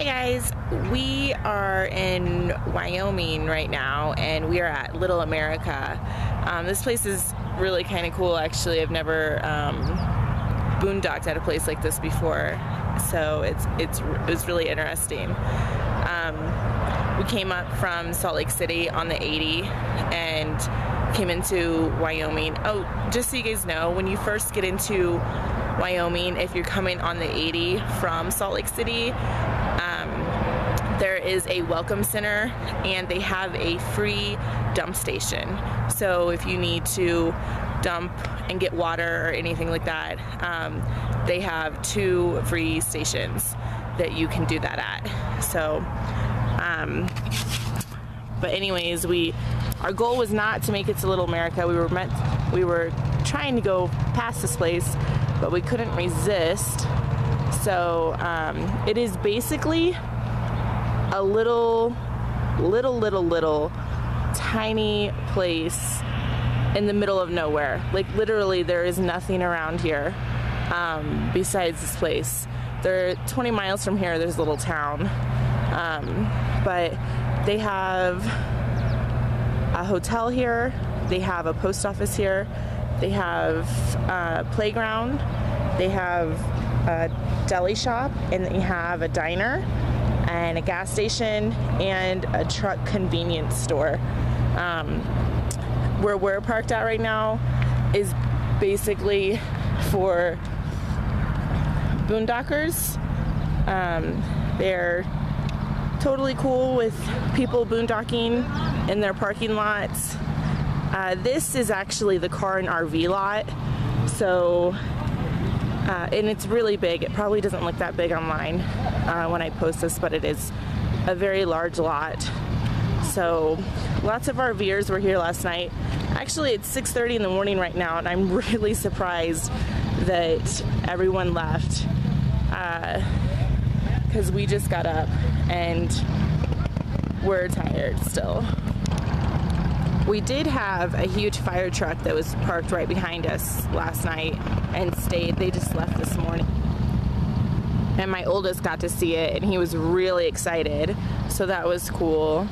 Hey guys, we are in Wyoming right now and we are at Little America. This place is really kind of cool actually. I've never boondocked at a place like this before, so it was really interesting. We came up from Salt Lake City on the 80 and came into Wyoming. Oh, just so you guys know, when you first get into Wyoming, if you're coming on the 80 from Salt Lake City, there is a welcome center and they have a free dump station. So if you need to dump and get water or anything like that, they have 2 free stations that you can do that at. So, but anyways, our goal was not to make it to Little America. We were trying to go past this place, but we couldn't resist. So it is basically a little tiny place in the middle of nowhere. Like literally there is nothing around here besides this place. They're 20 miles from here, there's a little town, but they have a hotel here, they have a post office here, they have a playground, they have a deli shop, and they have a diner and a gas station and a truck convenience store. Where we're parked at right now is basically for boondockers. They're totally cool with people boondocking in their parking lots. This is actually the car and RV lot, so and it's really big. It probably doesn't look that big online when I post this, but it is a very large lot. So lots of RVers were here last night. Actually, it's 6:30 in the morning right now, and I'm really surprised that everyone left because we just got up and we're tired still. We did have a huge fire truck that was parked right behind us last night and stayed. They just left this morning. And my oldest got to see it and he was really excited. So that was cool.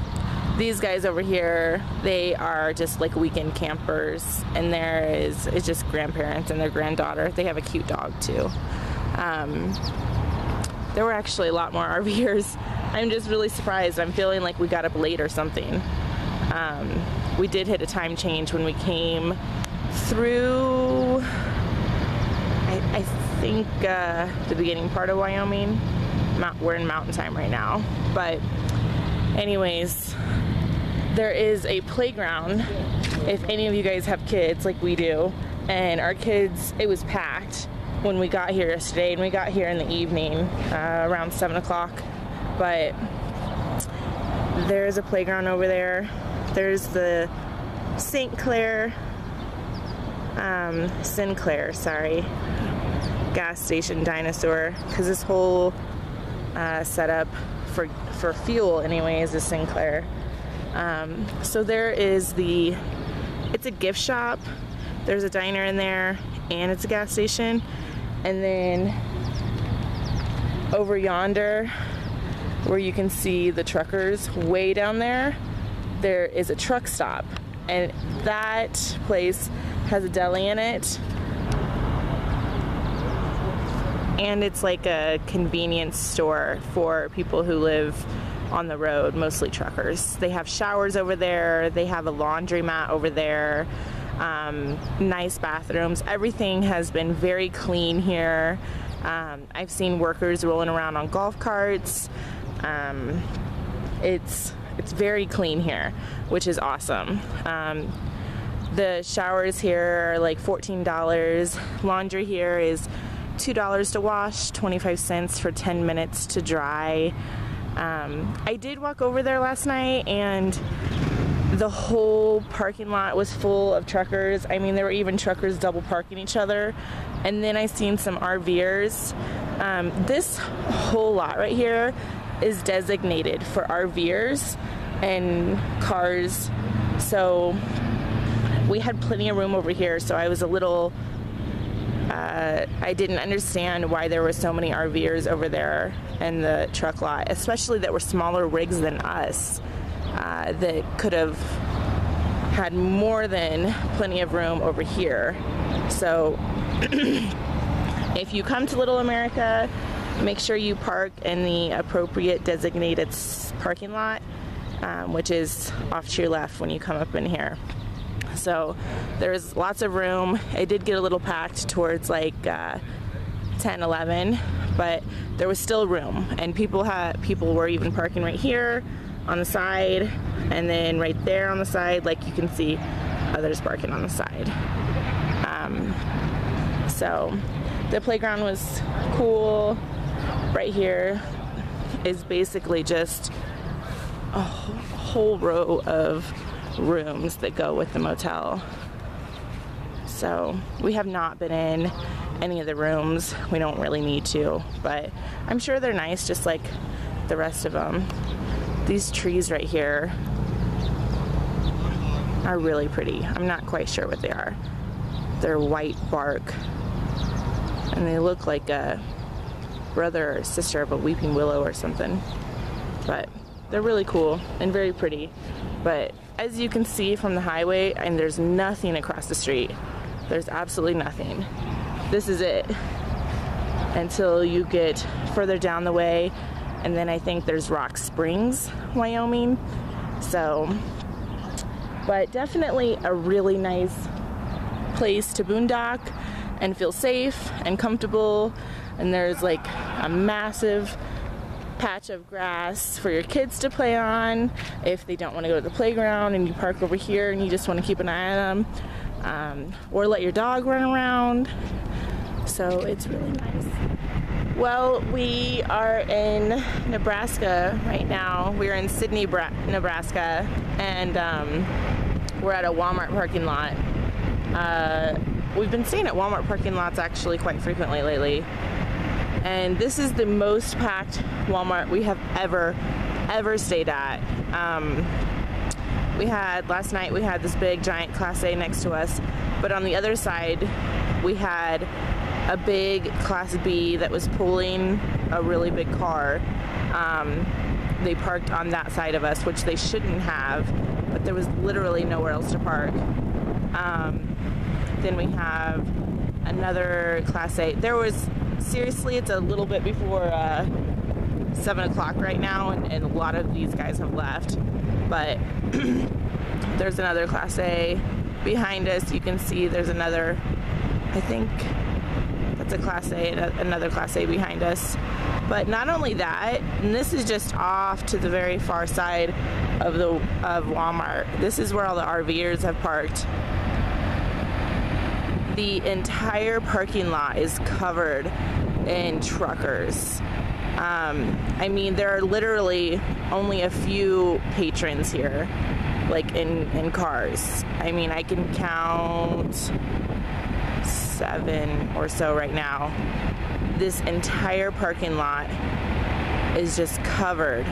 These guys over here, they are just like weekend campers, and it's just grandparents and their granddaughter. They have a cute dog too. There were actually a lot more RVers. I'm just really surprised. I'm feeling like we got up late or something. We did hit a time change when we came through, I think, the beginning part of Wyoming. We're in mountain time right now. But anyways, there is a playground if any of you guys have kids like we do. And our kids, it was packed when we got here yesterday, and we got here in the evening around 7 o'clock. But there's a playground over there. There's the Sinclair, sorry, gas station dinosaur, because this whole setup for fuel anyways is Sinclair. So there is it's a gift shop, there's a diner in there, and it's a gas station. And then over yonder, where you can see the truckers way down there, there is a truck stop, and that place has a deli in it, and it's like a convenience store for people who live on the road, mostly truckers. They have showers over there, they have a laundromat over there, nice bathrooms. Everything has been very clean here. I've seen workers rolling around on golf carts. It's very clean here, which is awesome. The showers here are like $14. Laundry here is $2 to wash, 25 cents for 10 minutes to dry. I did walk over there last night and the whole parking lot was full of truckers. I mean, there were even truckers double parking each other. And then I seen some RVers. This whole lot right here is designated for RVers and cars, so we had plenty of room over here, so I was a little I didn't understand why there were so many RVers over there in the truck lot, especially that were smaller rigs than us, that could have had more than plenty of room over here. So if you come to Little America, make sure you park in the appropriate designated parking lot, which is off to your left when you come up in here. So there's lots of room. It did get a little packed towards like 10, 11, but there was still room, and people were even parking right here on the side, and then right there on the side, like you can see others parking on the side. So the playground was cool. Right here is basically just a whole row of rooms that go with the motel. So we have not been in any of the rooms. We don't really need to, but I'm sure they're nice just like the rest of them. These trees right here are really pretty. I'm not quite sure what they are. They're white bark, and they look like a brother or sister of a weeping willow or something, but they're really cool and very pretty. But as you can see from the highway, and there's nothing across the street. There's absolutely nothing. This is it until you get further down the way, and then I think there's Rock Springs, Wyoming. So, but definitely a really nice place to boondock and feel safe and comfortable. And there's like a massive patch of grass for your kids to play on if they don't want to go to the playground, and you park over here and you just want to keep an eye on them, or let your dog run around. So it's really nice. Well, we are in Nebraska right now. We're in Sidney, Nebraska, and we're at a Walmart parking lot. We've been staying at Walmart parking lots actually quite frequently lately. And this is the most packed Walmart we have ever stayed at. Last night we had this big giant Class A next to us, but on the other side we had a big Class B that was pulling a really big car. They parked on that side of us, which they shouldn't have, but there was literally nowhere else to park. Then we have another Class A. Seriously, it's a little bit before 7 o'clock right now, and a lot of these guys have left, but there's another Class A behind us. You can see there's another, I think that's a Class A, another Class A behind us. But not only that, and this is just off to the very far side of Walmart. This is where all the RVers have parked. The entire parking lot is covered in truckers. I mean, there are literally only a few patrons here, like in cars. I mean, I can count 7 or so right now. This entire parking lot is just covered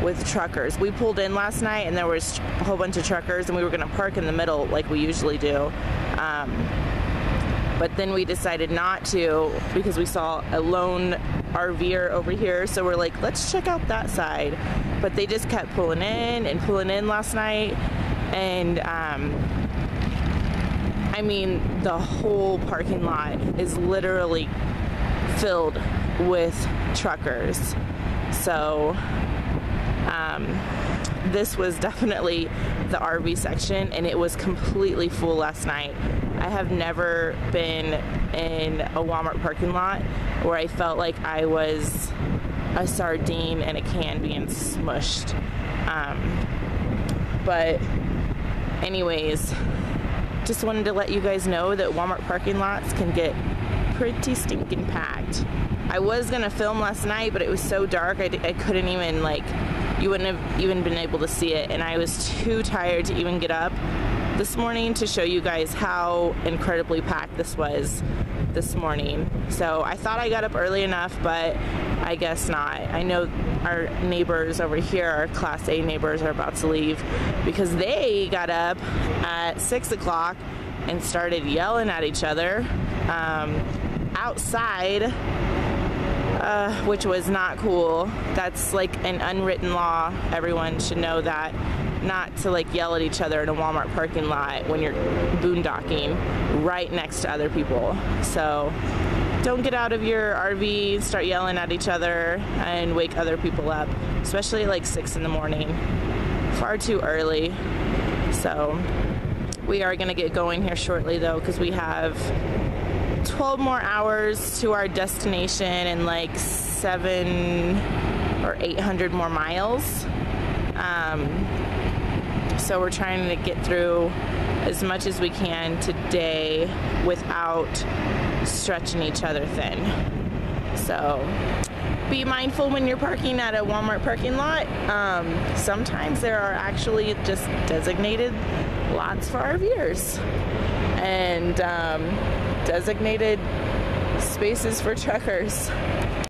with truckers. We pulled in last night and there was a whole bunch of truckers, and we were gonna park in the middle like we usually do. But then we decided not to because we saw a lone RVer over here, so we're like, let's check out that side. But they just kept pulling in last night, and I mean, the whole parking lot is literally filled with truckers. So this was definitely the RV section, and it was completely full last night. I have never been in a Walmart parking lot where I felt like I was a sardine in a can being smushed. But anyways, just wanted to let you guys know that Walmart parking lots can get pretty stinking packed. I was gonna film last night, but it was so dark I couldn't even, like, you wouldn't have even been able to see it, and I was too tired to even get up this morning to show you guys how incredibly packed this was this morning. So I thought I got up early enough, but I guess not. I know our neighbors over here, our Class A neighbors, are about to leave because they got up at 6 o'clock and started yelling at each other outside, which was not cool. That's like an unwritten law. Everyone should know that. Not to like yell at each other in a Walmart parking lot when you're boondocking right next to other people. So don't get out of your RV, start yelling at each other and wake other people up, especially at like 6 in the morning. Far too early. So we are going to get going here shortly though, because we have 12 more hours to our destination and like 700 or 800 more miles. So we're trying to get through as much as we can today without stretching each other thin. So be mindful when you're parking at a Walmart parking lot. Sometimes there are actually just designated lots for RVers and designated spaces for truckers.